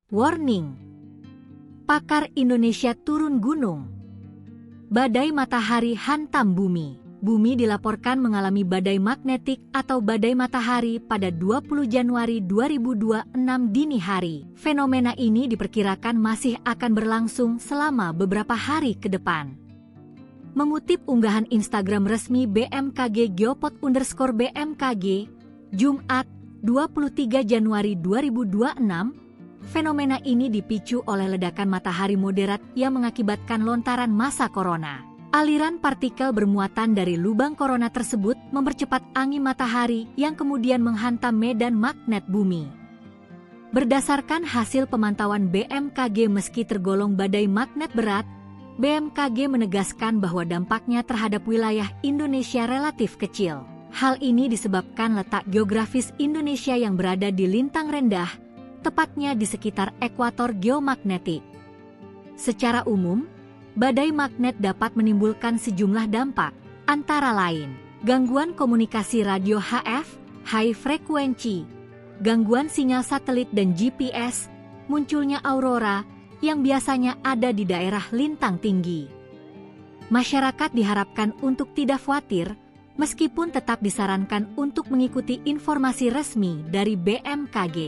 Warning! Pakar Indonesia turun gunung. Badai matahari hantam bumi. Bumi dilaporkan mengalami badai magnetik atau badai matahari pada 20 Januari 2026 dini hari. Fenomena ini diperkirakan masih akan berlangsung selama beberapa hari ke depan. Mengutip unggahan Instagram resmi BMKG Geopod_BMKG, Jumat 23 Januari 2026, fenomena ini dipicu oleh ledakan matahari moderat yang mengakibatkan lontaran massa corona. Aliran partikel bermuatan dari lubang corona tersebut mempercepat angin matahari yang kemudian menghantam medan magnet bumi. Berdasarkan hasil pemantauan BMKG, meski tergolong badai magnet berat, BMKG menegaskan bahwa dampaknya terhadap wilayah Indonesia relatif kecil. Hal ini disebabkan letak geografis Indonesia yang berada di lintang rendah, tepatnya di sekitar ekuator geomagnetik. Secara umum, badai magnet dapat menimbulkan sejumlah dampak, antara lain gangguan komunikasi radio HF, high frequency, gangguan sinyal satelit dan GPS, munculnya aurora yang biasanya ada di daerah lintang tinggi. Masyarakat diharapkan untuk tidak khawatir, meskipun tetap disarankan untuk mengikuti informasi resmi dari BMKG.